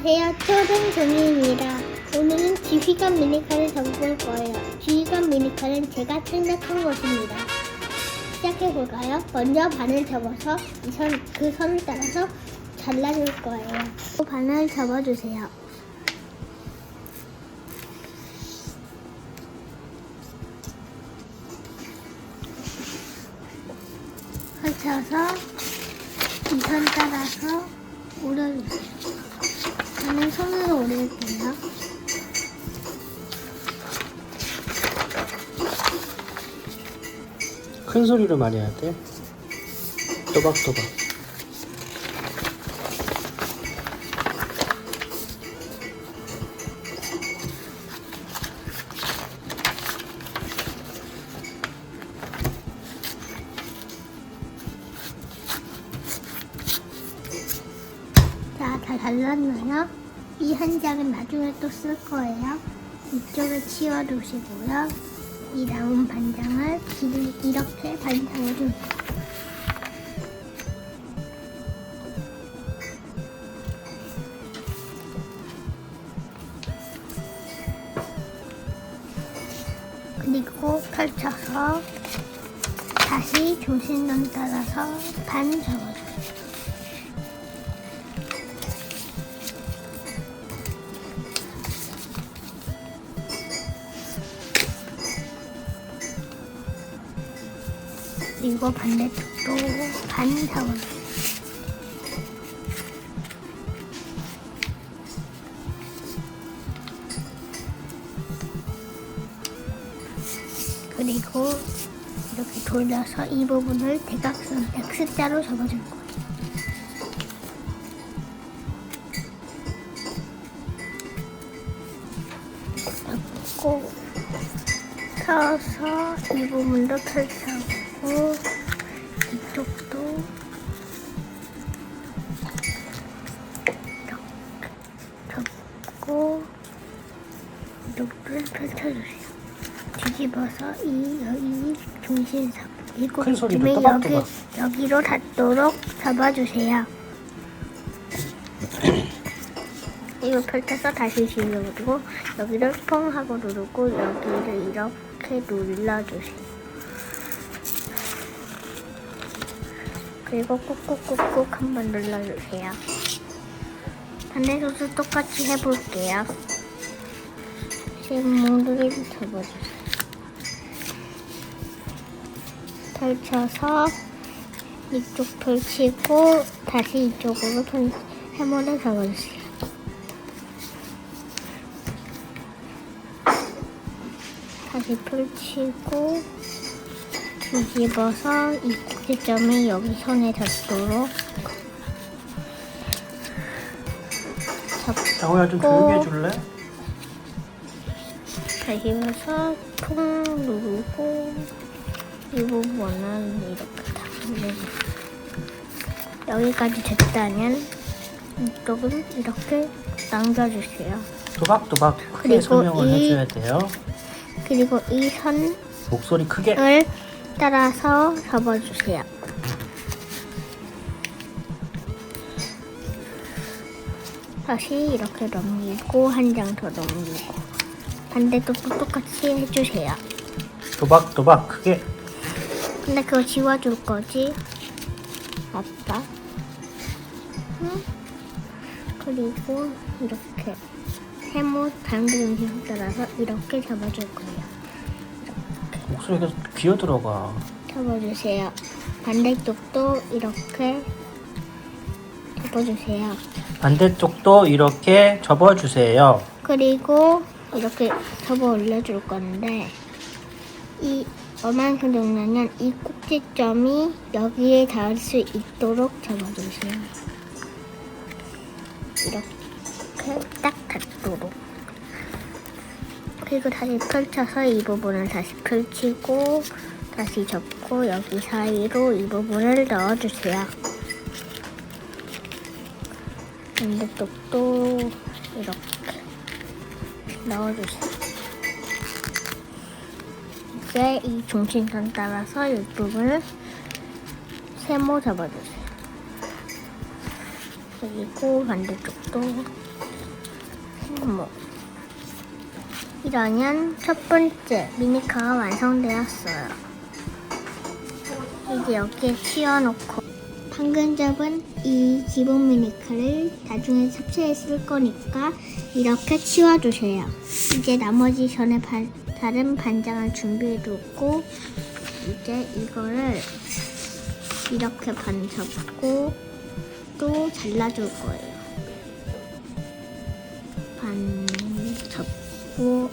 안녕하세요. 초등종이입니다. 오늘은 지휘관 미니카를 접을 거예요. 지휘관 미니카는 제가 생각한 것입니다. 시작해볼까요? 먼저 반을 접어서 그 선을 따라서 잘라줄 거예요. 반을 접어주세요. 펼쳐서 이 선 따라서 오려주세요. 저는 손으로 오릴게요. 큰 소리로 말해야 돼. 또박또박. 자, 다 잘랐나요? 이 한 장은 나중에 또 쓸 거예요. 이쪽을 치워두시고요. 이 남은 반장을 이렇게 반장을 줄 거예요. 그리고 펼쳐서 다시 중심선 따라서 반 접어줘요. 그리고 반대쪽도 반 접어주세요. 그리고 이렇게 돌려서 이 부분을 대각선 X자로 접어줄 거예요. 접고 펴서 이 부분도 펼쳐보고 이쪽도 이렇게 접고 이쪽도 펼쳐주세요. 뒤집어서 이 중심선 이곳 큰 소리로 쯤에 또박또박. 여기로 닿도록 잡아주세요. 이거 펼쳐서 다시 집어주고 여기를 퐁 하고 누르고 여기를 이렇게 눌러주세요. 그리고 꾹꾹꾹꾹 한번 눌러주세요. 반대쪽도 똑같이 해볼게요. 지금 몽둥이를 접어주세요. 펼쳐서 이쪽 펼치고 다시 이쪽으로 해머를 접어주세요. 다시 펼치고 뒤집어서 이 꼭지점이 여기 선에 닿도록 장호야 좀 조용히 해줄래? 다시면서 통 누르고 이 부분은 이렇게 다 누르고 여기까지 됐다면 이쪽은 이렇게 남겨주세요. 또박또박 크게 그리고 설명을 해줘야 돼요. 그리고 이 선을 목소리 크게. 따라서 접어주세요. 다시 이렇게 넘기고 한 장 더 넘기고 반대쪽도 똑같이 해주세요. 또박또박 크게. 근데 그거 지워줄 거지? 아빠? 응? 그리고 이렇게 세모 반대 중심 따라서 이렇게 잡아줄 거예요. 목소리가 귀어 들어가. 접어주세요. 반대쪽도 이렇게 접어주세요. 반대쪽도 이렇게 접어주세요. 그리고 이렇게 접어 올려줄 건데 이 얼만큼 정도냐면 이 꼭지점이 여기에 닿을 수 있도록 접어주세요. 이렇게 딱 닿도록. 그리고 다시 펼쳐서 이 부분을 다시 펼치고 다시 접고 여기 사이로 이 부분을 넣어주세요. 반대쪽도 이렇게 넣어주세요. 이제 이 중심선 따라서 이 부분을 세모 접어주세요. 그리고 반대쪽도 이러면 첫 번째 미니카가 완성되었어요. 이제 여기에 치워놓고 방금 잡은 이 기본 미니카를 나중에 삽체에 쓸 거니까 이렇게 치워주세요. 이제 나머지 전에 다른 반장을 준비해두고 이제 이거를 이렇게 반 접고 또 잘라줄 거예요. 반 접고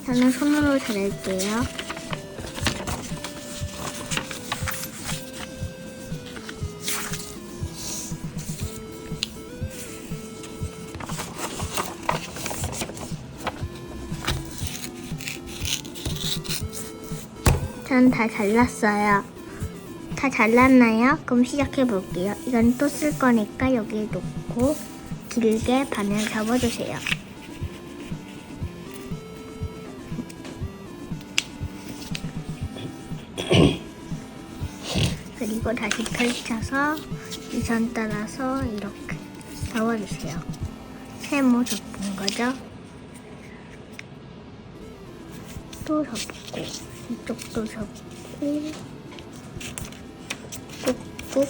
저는 손으로 자를게요. 전 다 잘랐어요. 다 잘랐나요? 그럼 시작해 볼게요. 이건 또 쓸 거니까 여기에 놓고 길게 반을 접어주세요. 그리고 다시 펼쳐서 이 선 따라서 이렇게 접어주세요. 세모 접은 거죠? 또 접고 이쪽도 접고 꾹꾹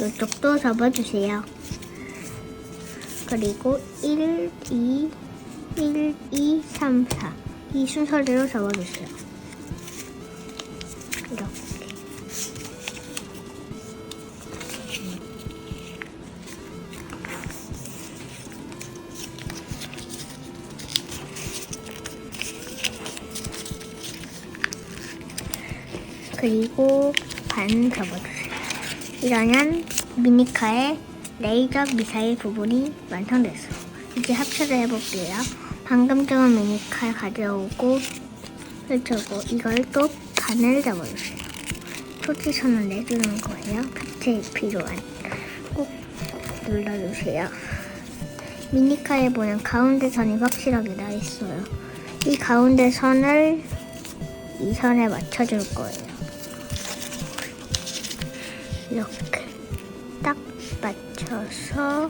이쪽도 접어주세요. 그리고 1, 2, 3, 4 이 순서대로 접어주세요. 이렇게 그리고 반 접어주세요. 이러면 미니카의 레이저 미사일 부분이 완성됐어요. 이제 합체를 해볼게요. 방금 접은 미니카 가져오고 펼쳐고 이걸 또 반을 접어주세요. 토지선을 내주는 거예요. 합체에 필요한 꾹 눌러주세요. 미니카에 보면 가운데 선이 확실하게 나 있어요. 이 가운데 선을 이 선에 맞춰줄 거예요. 이렇게 딱 맞춰서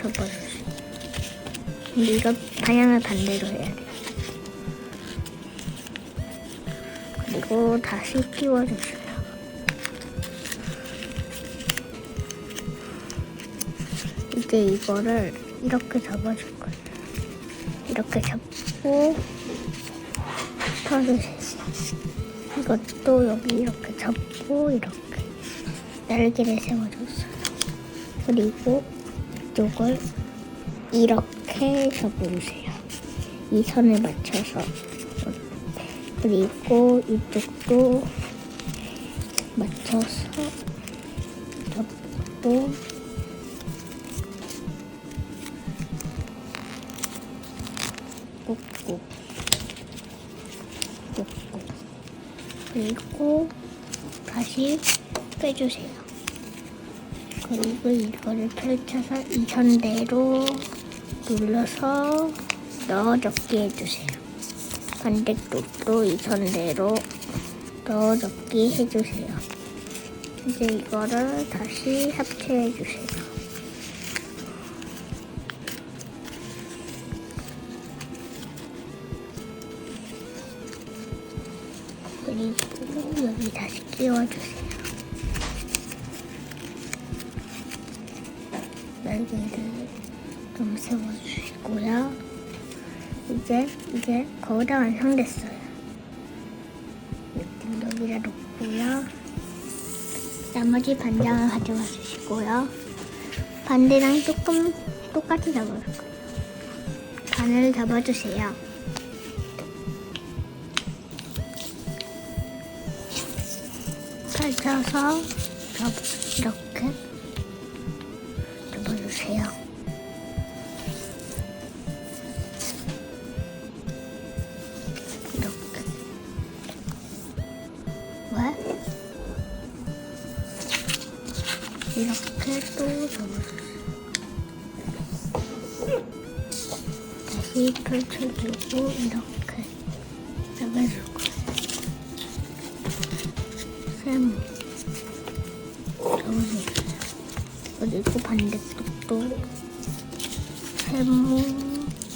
접어주세요. 근데 이거 방향을 반대로 해야 돼요. 그리고 다시 끼워주세요. 이제 이거를 이렇게 접어줄 거예요. 이렇게 잡고 펴주세요. 이것도 여기 이렇게 접고 이렇게 날개를 세워줬어요. 그리고 이쪽을 이렇게 접어주세요. 이 선을 맞춰서. 그리고 이쪽도 맞춰서 접고 꾹꾹 꾹꾹 그리고 다시 빼주세요. 그리고 이거를 펼쳐서 이 선대로 눌러서 넣어줬게 해주세요. 반대쪽도 이 선대로 넣어줬게 해주세요. 이제 이거를 다시 합체해주세요. 그리고 여기 다시 끼워주세요. 날개를 좀 세워주시고요. 이제 거의 다 완성됐어요. 여기다 놓고요. 나머지 반장을 가져와 주시고요. 반대랑 조금 똑같이 잡아줄 거예요. 반을 잡아주세요. 펼쳐서 이렇게 접어주세요. 이렇게. 왜? 이렇게 또 접어주세요. 다시 펼쳐주고 이렇게 잡아줄 거예요. 세모 접어주세요. 그리고 반대쪽도 세모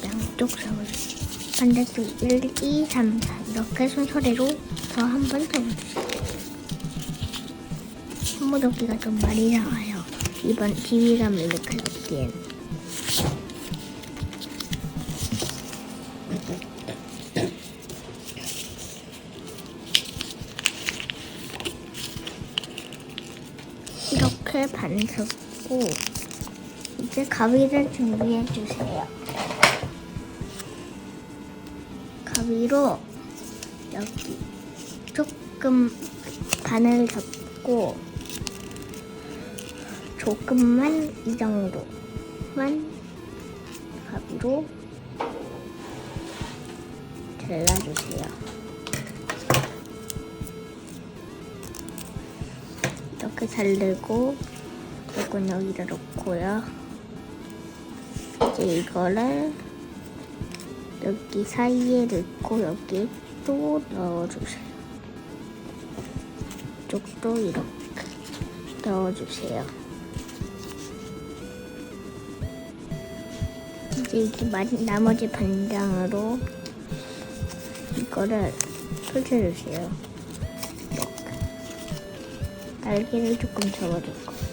양쪽 잡아주세요. 반대쪽 1, 2, 3, 4 이렇게 순서대로 더 한 번 접어주세요. 세모 접기가 좀 많이 나와요. 이번 지휘감을 넣기엔. 이렇게 반 접고 이제 가위를 준비해 주세요. 가위로 여기 조금 반을 접고 조금만 이 정도만 가위로 잘라주세요. 이렇게 자르고 이건 여기다 놓고요. 이제 이거를 여기 사이에 넣고 여기 또 넣어주세요. 이쪽도 이렇게 넣어주세요. 이제 나머지 반장으로 이거를 펼쳐주세요. 이렇게 날개를 조금 접어줄 거예요.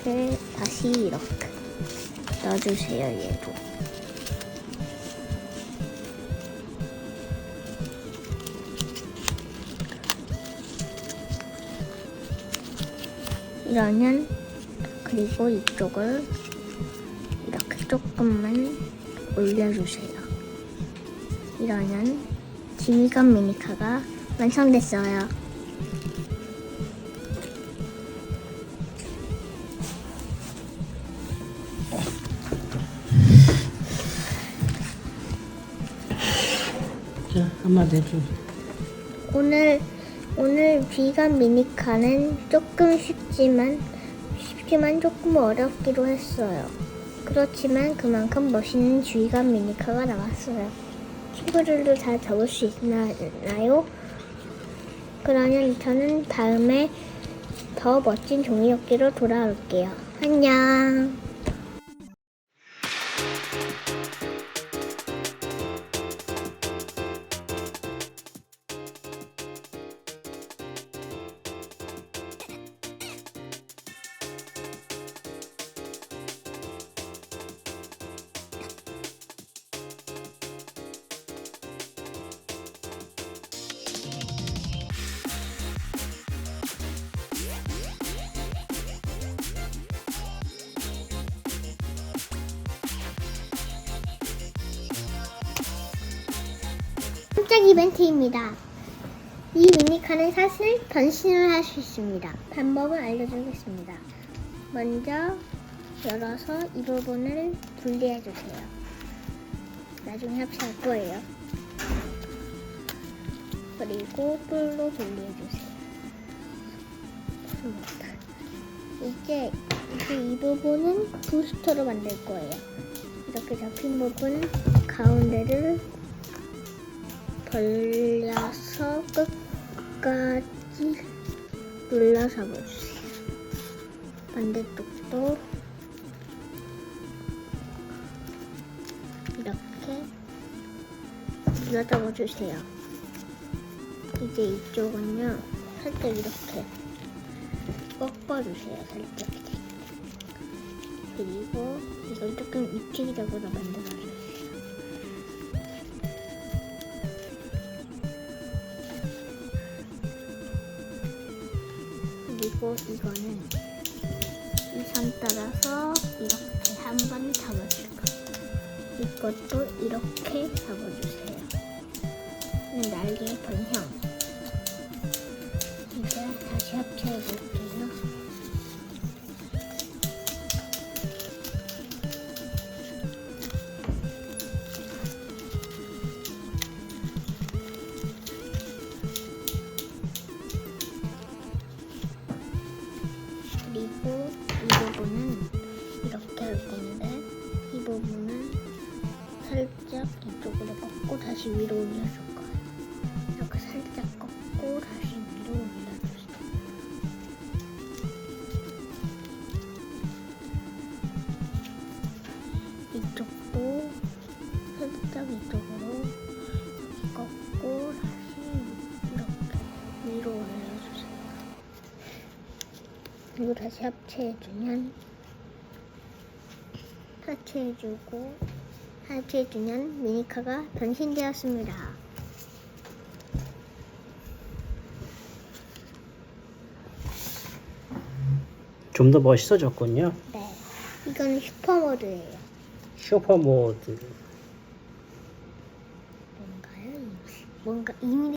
이렇게 다시 이렇게 넣어주세요. 얘도 이러면 그리고 이쪽을 이렇게 조금만 올려주세요. 이러면 지휘관 미니카가 완성됐어요. 자, 한마디 해줘. 오늘 비건 미니카는 조금 쉽지만 조금 어렵기도 했어요. 그렇지만 그만큼 멋있는 주의관 미니카가 나왔어요. 친구들도 잘 접을 수 있나요? 그러면 저는 다음에 더 멋진 종이접기로 돌아올게요. 안녕. 깜짝 이벤트입니다. 이 미니카는 사실 변신을 할 수 있습니다. 방법을 알려드리겠습니다. 먼저 열어서 이 부분을 분리해주세요. 나중에 합체할 거예요. 그리고 뿔로 분리해주세요. 이제 이 부분은 부스터로 만들 거예요. 이렇게 잡힌 부분 가운데를 벌려서 끝까지 눌러 잡아주세요. 반대쪽도 이렇게 눌러 잡아주세요. 이제 이쪽은요, 살짝 이렇게 꺾어주세요. 살짝. 그리고 이걸 조금 입체적으로 만들어주세요. 그리고 이거는 이 선 따라서 이렇게 한번 잡아줄 거예요. 이것도 이렇게 잡아주세요. 날개 변형. 이제 다시 합체해 볼게요. 그리고 이 부분은 이렇게 할 건데 이 부분은 살짝 이쪽으로 꺾고 다시 위로 올려줄 거예요. 이렇게 살짝 꺾고 다시 위로 올려주세요. 이쪽으로 꺾고 다시 이렇게 위로 올려주세요. 그리고 다시 합체해주면 미니카가 변신되었습니다. 좀 더 멋있어졌군요. 네, 이건 슈퍼모드예요. 슈퍼 모드. 뭔가요? 뭔가 이미